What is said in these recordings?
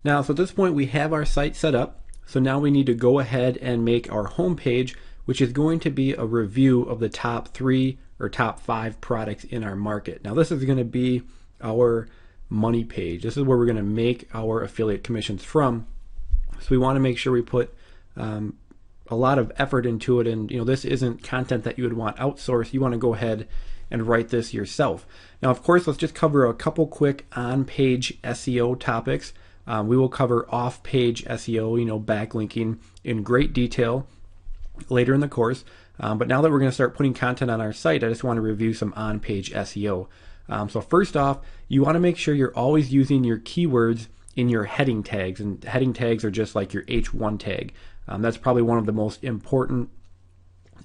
Now, so at this point we have our site set up. So now we need to go ahead and make our home page, which is going to be a review of the top 3 or top 5 products in our market. Now this is going to be our money page. This is where we're going to make our affiliate commissions from. So we want to make sure we put a lot of effort into it, and this isn't content that you would want outsourced. You want to go ahead and write this yourself. Now, of course, let's just cover a couple quick on-page SEO topics. We will cover off-page SEO, backlinking in great detail later in the course. But now that we're going to start putting content on our site, I just want to review some on-page SEO. So first off, you want to make sure you're always using your keywords in your heading tags, and heading tags are just like your H1 tag. That's probably one of the most important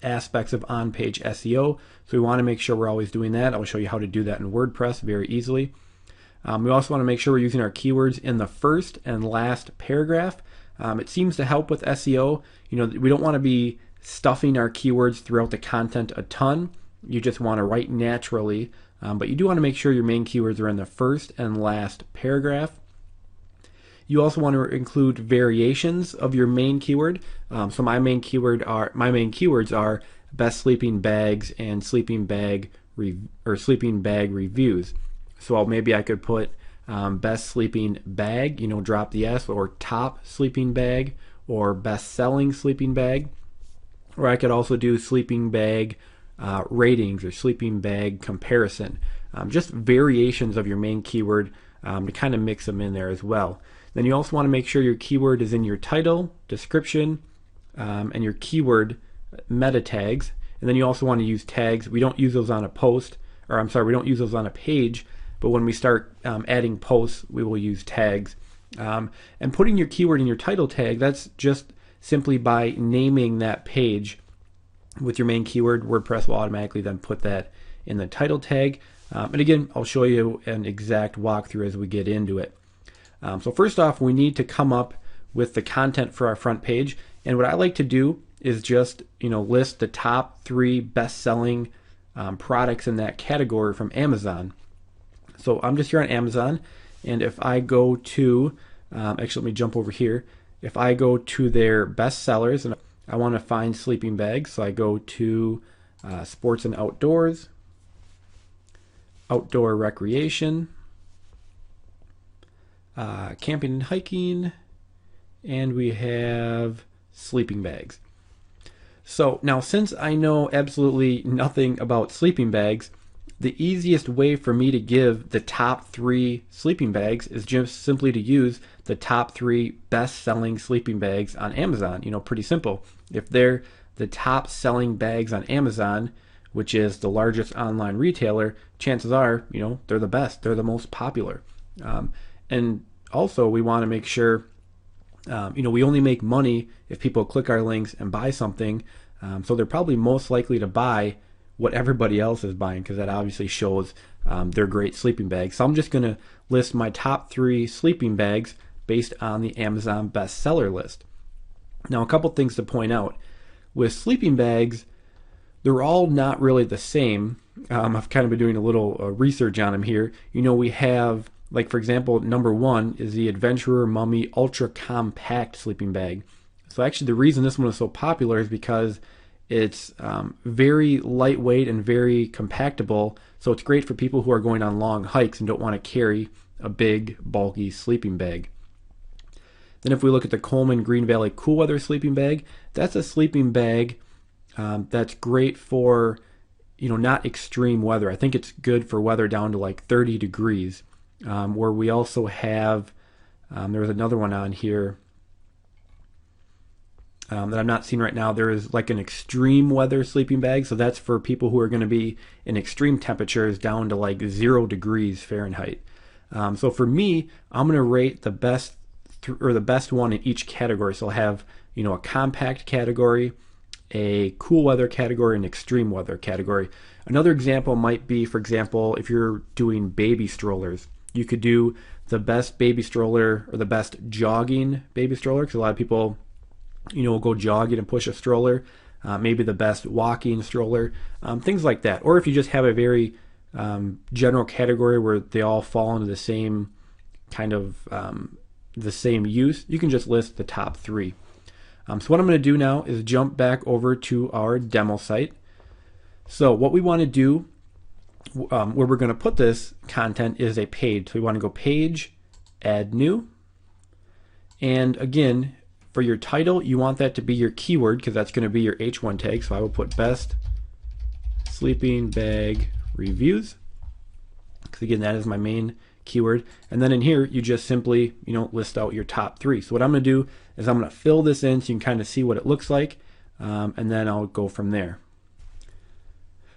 aspects of on-page SEO, so we want to make sure we're always doing that. I'll show you how to do that in WordPress very easily. We also want to make sure we're using our keywords in the first and last paragraph. It seems to help with SEO. We don't want to be stuffing our keywords throughout the content a ton. You just want to write naturally, but you do want to make sure your main keywords are in the first and last paragraph. You also want to include variations of your main keyword. So my main keywords are best sleeping bags and sleeping bag reviews. So maybe I could put best sleeping bag, drop the S, or top sleeping bag, or best selling sleeping bag. Or I could also do sleeping bag ratings or sleeping bag comparison. Just variations of your main keyword to kind of mix them in there as well. Then you also want to make sure your keyword is in your title, description, and your keyword meta tags. And then you also want to use tags. We don't use those on a post, we don't use those on a page, but when we start adding posts, we will use tags. And putting your keyword in your title tag, that's just simply by naming that page with your main keyword. WordPress will automatically then put that in the title tag. And again, I'll show you an exact walkthrough as we get into it. So first off, we need to come up with the content for our front page. And what I like to do is just list the top 3 best-selling products in that category from Amazon. So I'm just here on Amazon, and if I go to, actually let me jump over here. If I go to their best sellers and I want to find sleeping bags, so I go to sports and outdoors, outdoor recreation, camping and hiking, and we have sleeping bags. So now, since I know absolutely nothing about sleeping bags, the easiest way for me to give the top 3 sleeping bags is just simply to use the top 3 best-selling sleeping bags on Amazon. Pretty simple. If they're the top selling bags on Amazon, which is the largest online retailer, chances are, they're the best. They're the most popular. And also, we want to make sure, we only make money if people click our links and buy something. So they're probably most likely to buy what everybody else is buying, because that obviously shows they're great sleeping bags. So I'm just going to list my top 3 sleeping bags based on the Amazon bestseller list. Now, a couple things to point out. With sleeping bags, they're all not really the same. I've kind of been doing a little research on them here. We have, like, for example, number 1 is the Adventurer Mummy Ultra Compact Sleeping Bag. So actually the reason this one is so popular is because it's very lightweight and very compactable. So it's great for people who are going on long hikes and don't want to carry a big, bulky sleeping bag. Then if we look at the Coleman Green Valley Cool Weather Sleeping Bag, that's a sleeping bag that's great for, not extreme weather. I think it's good for weather down to like 30 degrees. Where we also have, there was another one on here that I'm not seeing right now. There is like an extreme weather sleeping bag. So that's for people who are going to be in extreme temperatures down to like 0 degrees Fahrenheit. So for me, I'm going to rate the best the best one in each category. So I'll have, a compact category, a cool weather category, and extreme weather category. Another example might be, for example, if you're doing baby strollers, you could do the best baby stroller or the best jogging baby stroller, because a lot of people, will go jogging and push a stroller. Maybe the best walking stroller, things like that. Or if you just have a very general category where they all fall into the same kind of the same use, you can just list the top 3. So what I'm going to do now is jump back over to our demo site. So what we want to do, where we're going to put this content is a page. So we want to go page, add new. And again, for your title, you want that to be your keyword because that's going to be your H1 tag. So I will put best sleeping bag reviews, because again, that is my main keyword. And then in here, you just simply, list out your top 3. So what I'm going to do is I'm going to fill this in so you can kind of see what it looks like, and then I'll go from there.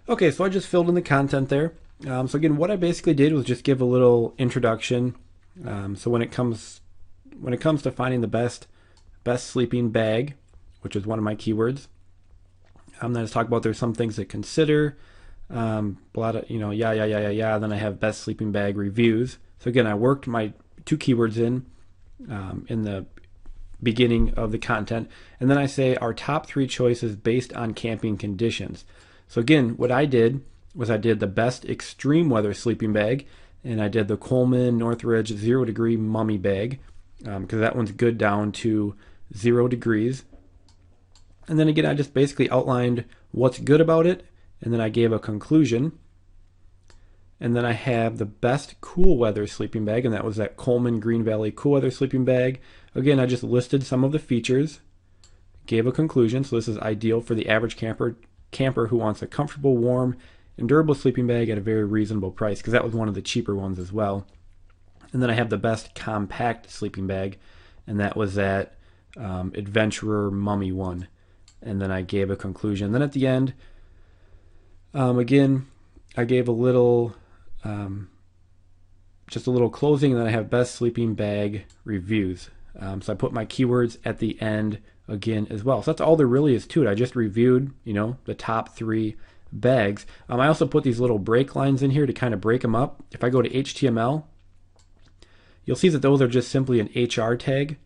Okay, so I just filled in the content there. So again, what I basically did was just give a little introduction. So when it comes to finding the best sleeping bag, which is one of my keywords, then I just talk about there's some things to consider. A lot of, Then I have best sleeping bag reviews. So again, I worked my 2 keywords in the beginning of the content, and then I say our top 3 choices based on camping conditions. So again, what I did was I did the best extreme weather sleeping bag, and I did the Coleman Northridge 0 degree mummy bag, because that one's good down to 0 degrees. And then again, I just basically outlined what's good about it, and then I gave a conclusion. And then I have the best cool weather sleeping bag, and that was that Coleman Green Valley cool weather sleeping bag. Again, I just listed some of the features, gave a conclusion. So this is ideal for the average camper who wants a comfortable, warm, and durable sleeping bag at a very reasonable price, because that was one of the cheaper ones as well. And then I have the best compact sleeping bag, and that was that Adventurer Mummy one. And then I gave a conclusion. Then at the end, again, I gave a little, just a little closing, and then I have best sleeping bag reviews. So I put my keywords at the end again as well. So that's all there really is to it. I just reviewed, the top 3 bags. I also put these little break lines in here to kind of break them up. If I go to HTML, you'll see that those are just simply an HR tag.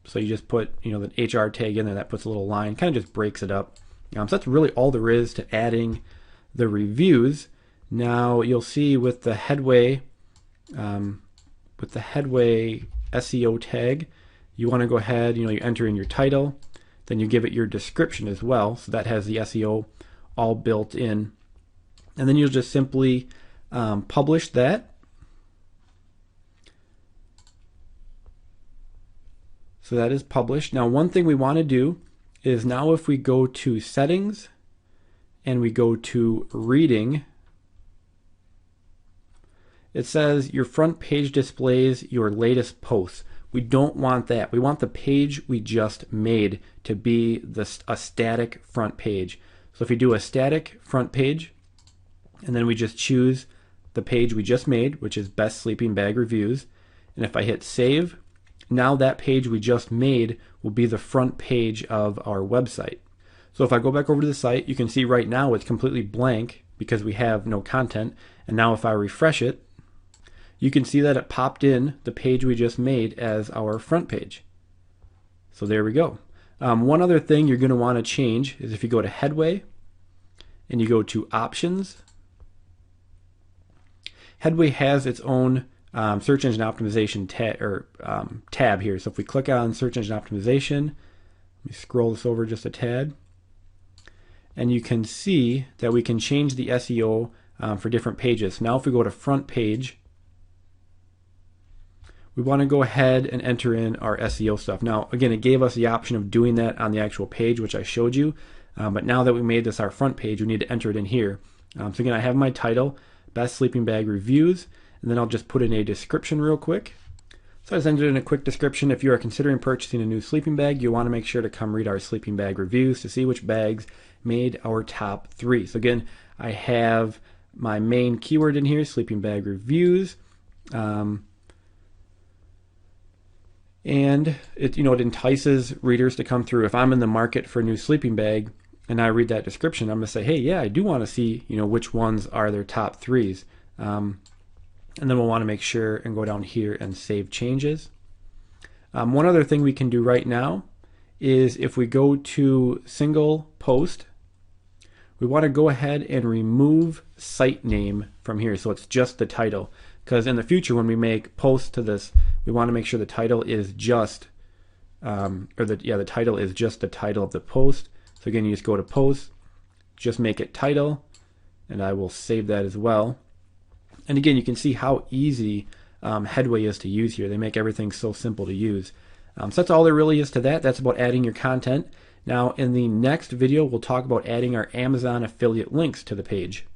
So you just put, the HR tag in there, that puts a little line, kind of just breaks it up. So that's really all there is to adding the reviews. Now you'll see with the headway SEO tag, you want to go ahead, you enter in your title, then you give it your description as well. So that has the SEO all built in. And then you'll just simply publish that. So that is published. Now one thing we want to do is now if we go to settings and we go to reading, it says your front page displays your latest posts. We don't want that. We want the page we just made to be a static front page. So if you do a static front page, and then we just choose the page we just made, which is best sleeping bag reviews, and if I hit save, now that page we just made will be the front page of our website. So if I go back over to the site, you can see right now it's completely blank because we have no content. And now if I refresh it, you can see that it popped in the page we just made as our front page. So there we go. One other thing you're going to want to change is if you go to Headway and you go to Options, Headway has its own search engine optimization tab here. So if we click on search engine optimization, let me scroll this over just a tad, and you can see that we can change the SEO for different pages. Now if we go to front page, we want to go ahead and enter in our SEO stuff. Now again, it gave us the option of doing that on the actual page, which I showed you, but now that we made this our front page, we need to enter it in here. So again, I have my title, Best Sleeping Bag Reviews, and then I'll just put in a description real quick. So I just entered in a quick description. If you are considering purchasing a new sleeping bag, you want to make sure to come read our sleeping bag reviews to see which bags made our top 3. So again, I have my main keyword in here, sleeping bag reviews. And it entices readers to come through. If I'm in the market for a new sleeping bag and I read that description, I'm going to say, hey, yeah, I do want to see, which ones are their top 3s. And then we'll want to make sure and go down here and save changes. One other thing we can do right now is if we go to single post, we want to go ahead and remove site name from here. So it's just the title. Because in the future, when we make posts to this we want to make sure the title is just, the title is just the title of the post. So again, you just go to post, just make it title, and I will save that as well. And again, you can see how easy Headway is to use here. They make everything so simple to use. So that's all there really is to that. That's about adding your content. Now in the next video, we'll talk about adding our Amazon affiliate links to the page.